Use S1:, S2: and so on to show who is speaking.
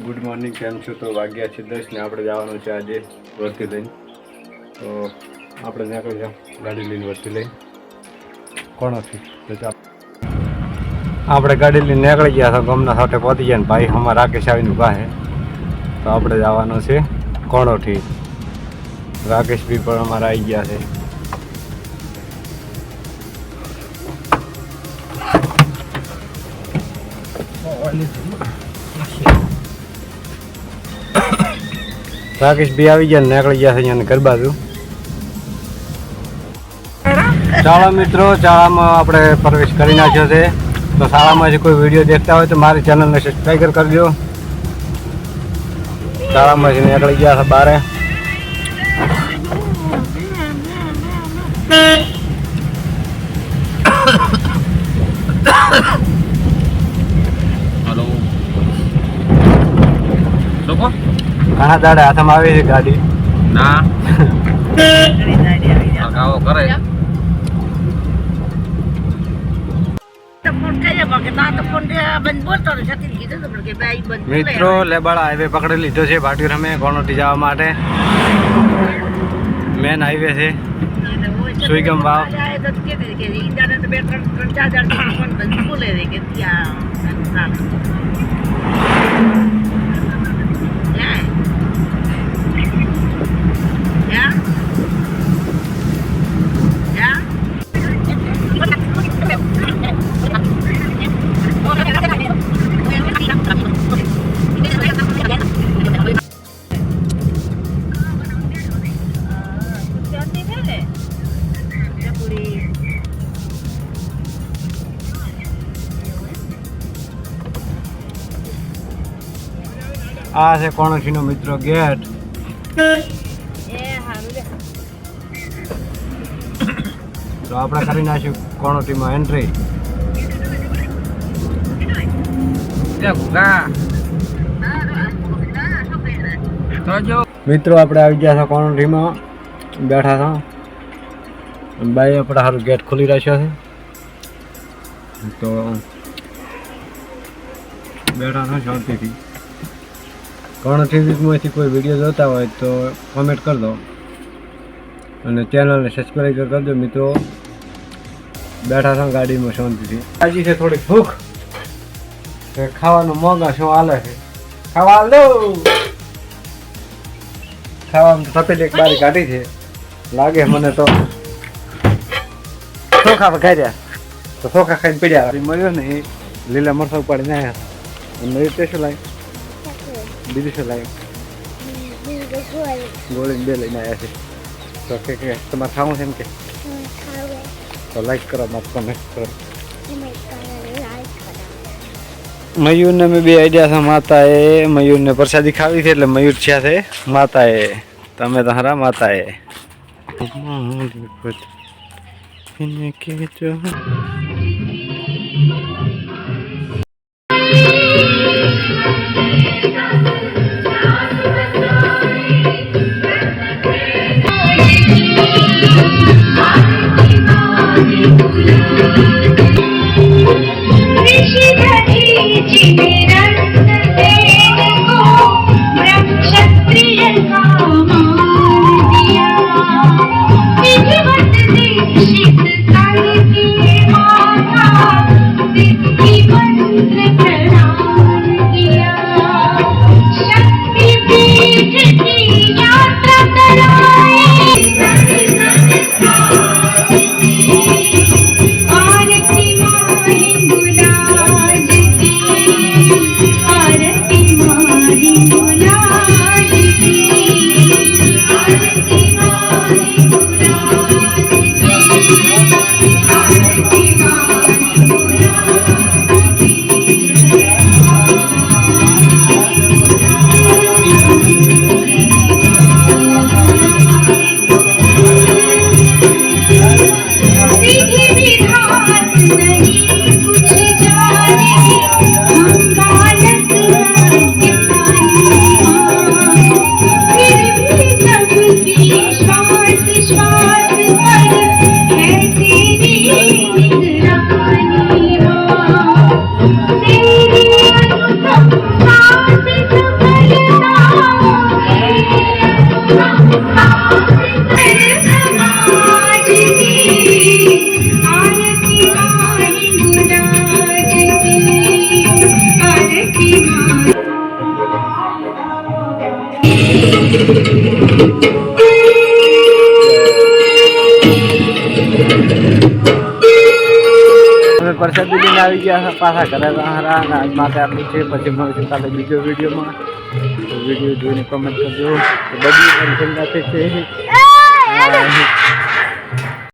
S1: Good morning, કેમ છો? તો વાગ્યા છે 10 ને આપણે જવાનું છે આજે વર્તી લઈને. તો આપણે નીકળી જાઓ ગાડી લઈને વર્તી લઈને કોણોથી. આપણે ગાડી લઈને નીકળી ગયા તો ગામના સાથે પહોંચી ગયા ને ભાઈ અમારા રાકેશ આવીને ઊભા છે. તો આપણે જવાનું છે કોણોથી. રાકેશભાઈ પણ અમારા આવી ગયા છે. રાકેશ ભાઈ આવી ગયા નીકળી ગયા છે અહીંયા ઘર બાજુ. ચાલો મિત્રો, શાળામાં આપણે પ્રવેશ કરી નાખ્યો છે. તો શાળામાં જે કોઈ વિડીયો દેખતા હોય તો મારી ચેનલને સબસ્ક્રાઈબ કરજો. શાળામાં નીકળી ગયા છે બારે. ઘણા દાડે હાથમાં આવી છે ગાડી. ના કરે મિત્રો. લેબાળા હાઈવે પકડી લીધો છે ભાટીર અમે કોણોટી જવા માટે. મેન હાઈવે છે સુઈગમ વાવ. આ છે કોણોઠીનો મિત્રો ગેટ. તો આપણે કરી નાખ્યું કોણોઠીમાં એન્ટ્રી. મિત્રો આપણે આવી ગયા છે કોણોઠીમાં, બેઠા હતા. બાઈ આપણે સારું ગેટ ખોલી રાખ્યો છે. તો બેઠા હતા શાંતિથી. કોણોઠીમાંથી કોઈ વિડીયો જોતા હોય તો કોમેન્ટ કરી દો અને ચેનલને સબસ્ક્રાઈબ કરજો મિત્રો. બેઠા છો ગાડીમાં શાંતિથી. આજે છે થોડીક ભૂખ, ખાવાનું મોંઘા શું હાલે છે. ખાવા દો. ખાવામાં તપેલી એક બારી કાઢી છે લાગે મને તો. ચોખા ખાઈ તો ચોખા ખાઈને પીડ્યા મળ્યો ને એ લીલા મરસા ઉપાડીને આવ્યા. મયુર તે શું લાગે? બીજું શું લાગે? ગોળીને બે લઈને આવ્યા છે. તો કે તમારે ખાવું છે એમ કે? તો લાઈક કરો, મારે કમેન્ટ કરો. મયુરને મેં બે આઈડિયા છે. માતાએ મયુરને પ્રસાદી ખાવી છે એટલે મયુર છે છે માતાએ. તમે તમારા માતાએ
S2: આવી ગયા પાછા ઘરે હારા અને આજ માટે આટલું છે. પછી મળીશું કાલે બીજો વિડીયોમાં. તો વિડીયો જોઈને કમેન્ટ કરજો. બધી મારી સંગાતે છે.